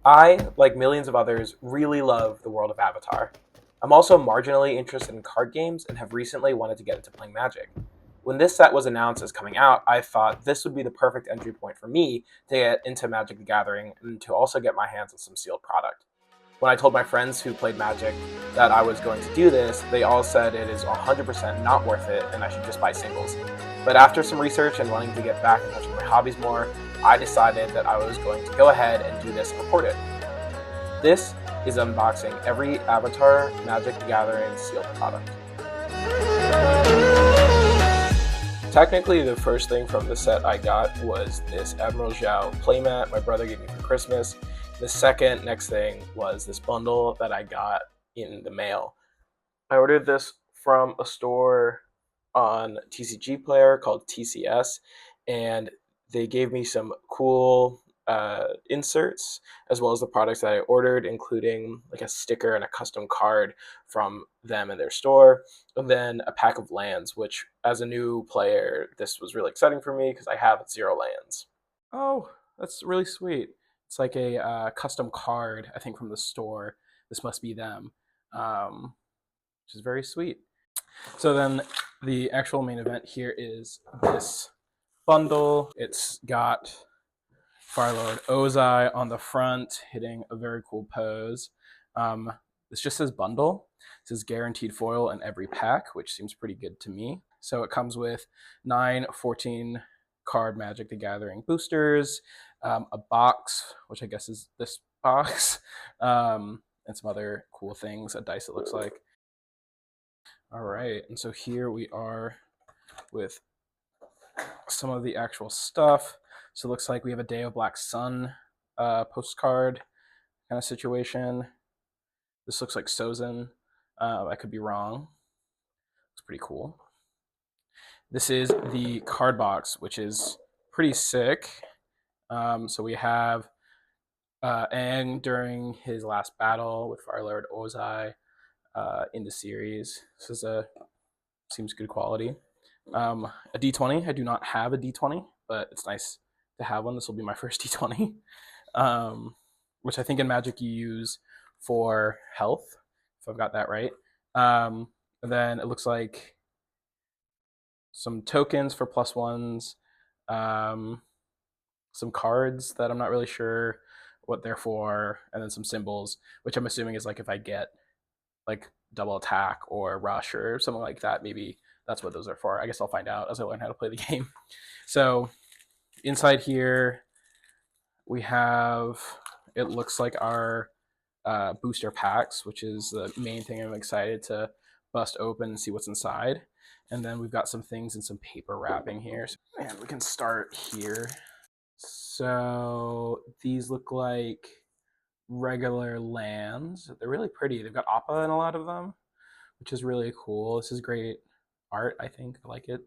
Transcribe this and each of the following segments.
I, like millions of others, really love the world of Avatar. I'm also marginally interested in card games and have recently wanted to get into playing Magic. When this set was announced as coming out, I thought this would be the perfect entry point for me to get into Magic the Gathering and to also get my hands on some sealed product. When I told my friends who played Magic that I was going to do this, they all said it is 100% not worth it and I should just buy singles. But after some research and wanting to get back in touch with my hobbies more, I decided that I was going to go ahead and do this and record it. This is unboxing every Avatar Magic the Gathering sealed product. Technically, the first thing from the set I got was this Admiral Zhao playmat my brother gave me for Christmas. The second next thing was this bundle that I got in the mail. I ordered this from a store on TCG Player called TCS, and they gave me some cool inserts as well as the products that I ordered, including like a sticker and a custom card from them and their store, and then a pack of lands, which as a new player, this was really exciting for me because I have 0 lands. Oh, that's really sweet. It's like a custom card, I think, from the store. This must be them, which is very sweet. So then the actual main event here is this bundle. It's got Firelord Ozai on the front, hitting a very cool pose. This just says bundle. It says guaranteed foil in every pack, which seems pretty good to me. So it comes with 9 14 card Magic the Gathering boosters, a box, which I guess is this box, and some other cool things, a dice it looks like. All right, and so here we are with some of the actual stuff. So it looks like we have a Day of Black Sun postcard kind of situation. This looks like Sozin. I could be wrong. It's pretty cool. This is the card box, which is pretty sick. So we have Aang during his last battle with Firelord Ozai in the series. This is seems good quality. A D20. I do not have a D20, but it's nice to have one. This will be my first D20, which I think in Magic you use for health, if I've got that right. And then it looks like some tokens for +1s, some cards that I'm not really sure what they're for, and then some symbols, which I'm assuming is like if I get like double attack or rush or something like that, maybe that's what those are for. I guess I'll find out as I learn how to play the game. So inside here, we have, it looks like our booster packs, which is the main thing I'm excited to bust open and see what's inside. And then we've got some things in some paper wrapping here. And we can start here. So these look like regular lands. They're really pretty. They've got Appa in a lot of them, which is really cool. This is great art, I think. I like it.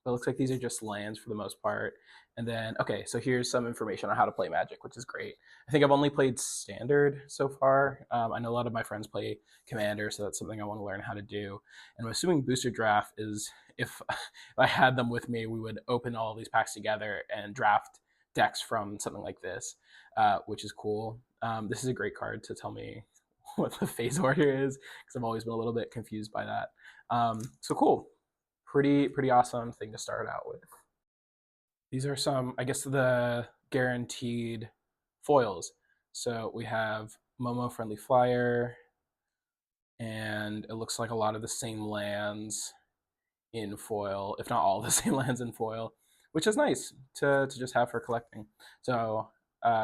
But it looks like these are just lands for the most part. And then, okay, so here's some information on how to play Magic, which is great. I think I've only played Standard so far. I know a lot of my friends play Commander, so that's something I want to learn how to do. And I'm assuming Booster Draft is, if I had them with me, we would open all these packs together and draft decks from something like this, which is cool. This is a great card to tell me what the phase order is, because I've always been a little bit confused by that. So cool, pretty awesome thing to start out with. These are some, I guess, the guaranteed foils. So we have Momo Friendly Flyer, and it looks like a lot of the same lands in foil, if not all the same lands in foil, which is nice to just have for collecting. So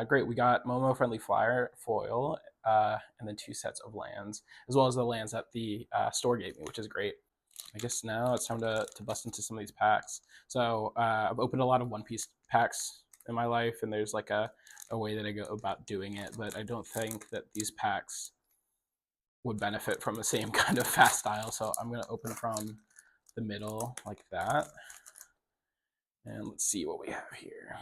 great, we got Momo Friendly Flyer foil, and then 2 sets of lands, as well as the lands that the store gave me, which is great. I guess now it's time to bust into some of these packs. So I've opened a lot of One Piece packs in my life, and there's like a way that I go about doing it, but I don't think that these packs would benefit from the same kind of fast style. So I'm going to open from the middle like that. And let's see what we have here.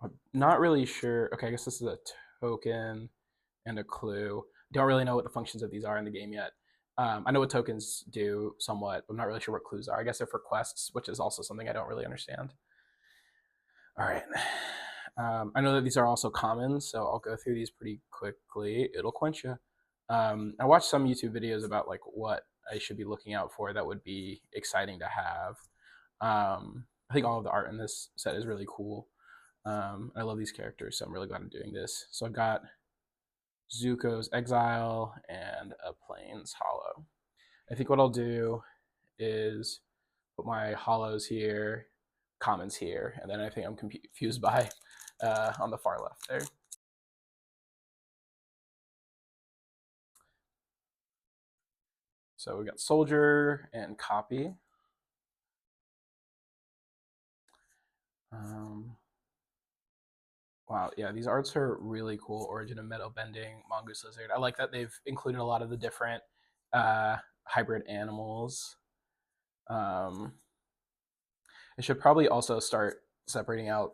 I'm not really sure. Okay, I guess this is a token and a clue. Don't really know what the functions of these are in the game yet. I know what tokens do somewhat. I'm not really sure what clues are. I guess they're for quests, which is also something I don't really understand. All right. I know that these are also commons, so I'll go through these pretty quickly. It'll quench you. I watched some YouTube videos about like what I should be looking out for that would be exciting to have. I think all of the art in this set is really cool. I love these characters, so I'm really glad I'm doing this. So I've got Zuko's Exile and a Plains Hollow. I think what I'll do is put my hollows here, commons here, and then I think I'm confused by on the far left there. So we got Soldier and Copy. Wow, yeah, these arts are really cool. Origin of Meadow Bending, Mongoose Lizard. I like that they've included a lot of the different hybrid animals. I should probably also start separating out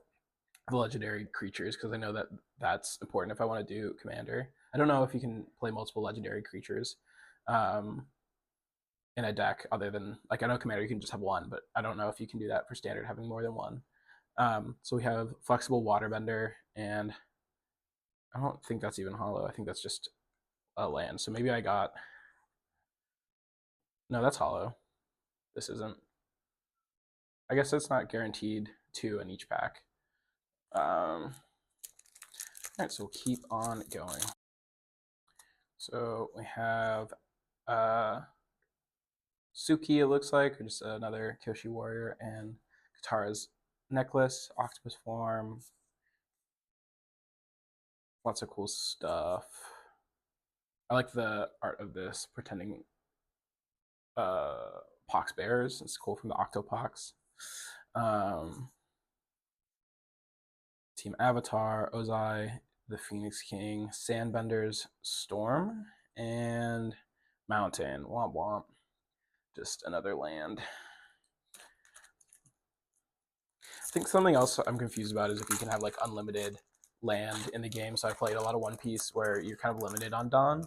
the legendary creatures because I know that that's important if I want to do Commander. I don't know if you can play multiple legendary creatures in a deck other than, like, I know Commander you can just have one, but I don't know if you can do that for Standard having more than one. So we have Flexible Waterbender, and I don't think that's even hollow. I think that's just a land. So maybe I got... No, that's hollow. This isn't. I guess it's not guaranteed 2 in each pack. All right, so we'll keep on going. So we have Suki, it looks like, or just another Kyoshi warrior, and Katara's necklace, octopus form. Lots of cool stuff. I like the art of this, pretending pox bears. It's cool from the Octopox. Team Avatar, Ozai, the Phoenix King, Sandbender's Storm, and Mountain. Womp womp. Just another land. I think something else I'm confused about is if you can have like unlimited land in the game. So I played a lot of One Piece where you're kind of limited on Dawn.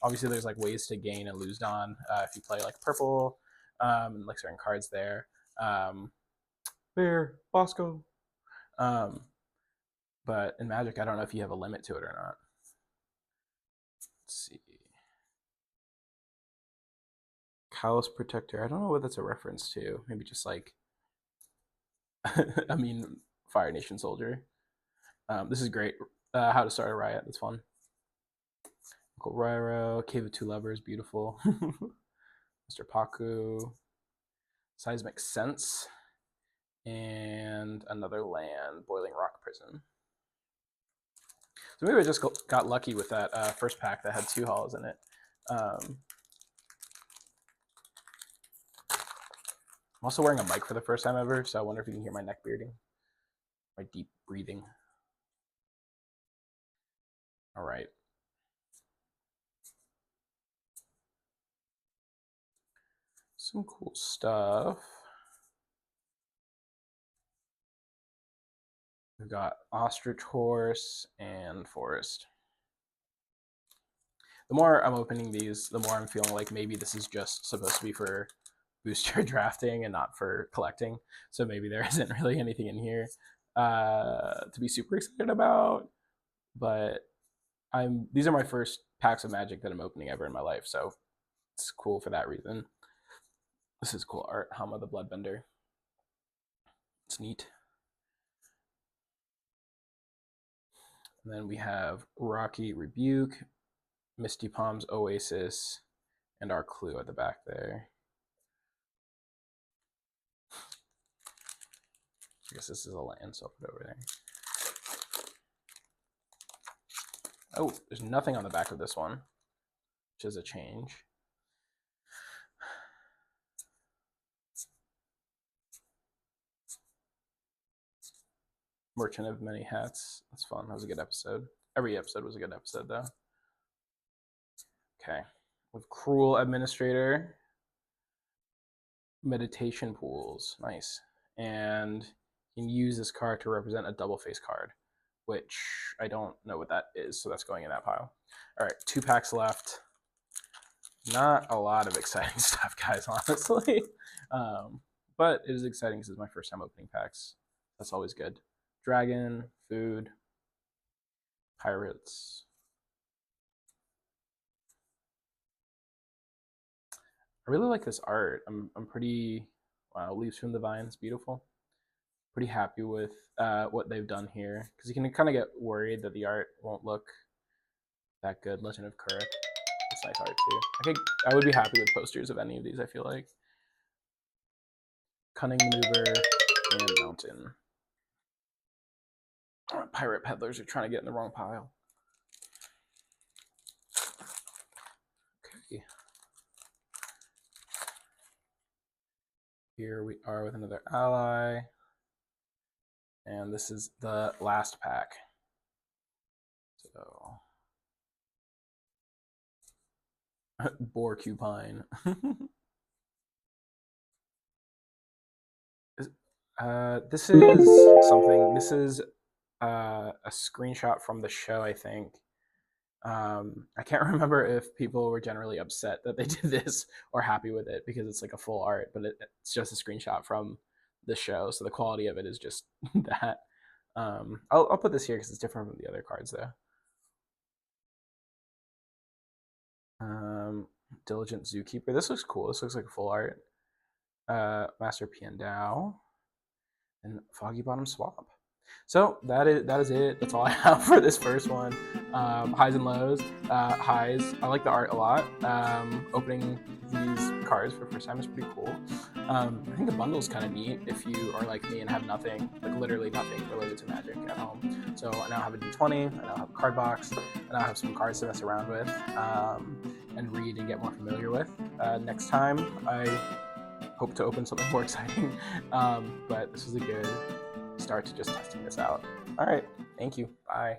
Obviously, there's like ways to gain and lose Dawn if you play like purple, and like certain cards there. Bear, Bosco. But in Magic, I don't know if you have a limit to it or not. Let's see. Callous Protector. I don't know what that's a reference to. Maybe just like, I mean, Fire Nation Soldier. This is great. How to Start a Riot. That's fun. Uncle Rairo, Cave of Two Lovers, beautiful. Mr. Paku, Seismic Sense, and another land, Boiling Rock Prison. So maybe I just got lucky with that first pack that had 2 halls in it. I'm also wearing a mic for the first time ever, so I wonder if you can hear my neck bearding, my deep breathing. All right. Some cool stuff. We've got Ostrich Horse and Forest. The more I'm opening these, the more I'm feeling like maybe this is just supposed to be for booster drafting and not for collecting. So maybe there isn't really anything in here to be super excited about. But these are my first packs of Magic that I'm opening ever in my life, so it's cool for that reason. This is cool art, Hama the Bloodbender. It's neat. And then we have Rocky Rebuke, Misty Palms Oasis, and our clue at the back there. I guess this is a land, so I'll put it over there. Oh, there's nothing on the back of this one, which is a change. Merchant of Many Hats. That's fun. That was a good episode. Every episode was a good episode, though. Okay. With Cruel Administrator. Meditation Pools. Nice. And you can use this card to represent a double face card, which I don't know what that is, so that's going in that pile. All right, 2 packs left. Not a lot of exciting stuff, guys, honestly. But it is exciting because it's my first time opening packs. That's always good. Dragon, food, pirates. I really like this art. I'm pretty, wow, Leaves from the Vines, beautiful. Pretty happy with what they've done here, because you can kind of get worried that the art won't look that good. Legend of Kuruk, it's nice art too. I would be happy with posters of any of these. I feel like Cunning Maneuver and Mountain. Pirate peddlers are trying to get in the wrong pile. Okay. Here we are with another ally. And this is the last pack. So Borcupine. This is something. This is a screenshot from the show, I think. I can't remember if people were generally upset that they did this or happy with it, because it's like a full art, but it's just a screenshot from the show, so the quality of it is just that. I'll put this here because it's different from the other cards, though. Diligent Zookeeper. This looks cool. This looks like a full art. Master Piandao and Foggy Bottom Swamp. So that is it. That's all I have for this first one. Highs and lows. Highs. I like the art a lot. Opening these cards for the first time is pretty cool. I think the bundle is kind of neat if you are like me and have nothing, like literally nothing related to Magic at home. So I now have a D20. I now have a card box. I now have some cards to mess around with and read and get more familiar with. Next time I hope to open something more exciting, but this was a good start to just testing this out. All right, thank you. Bye.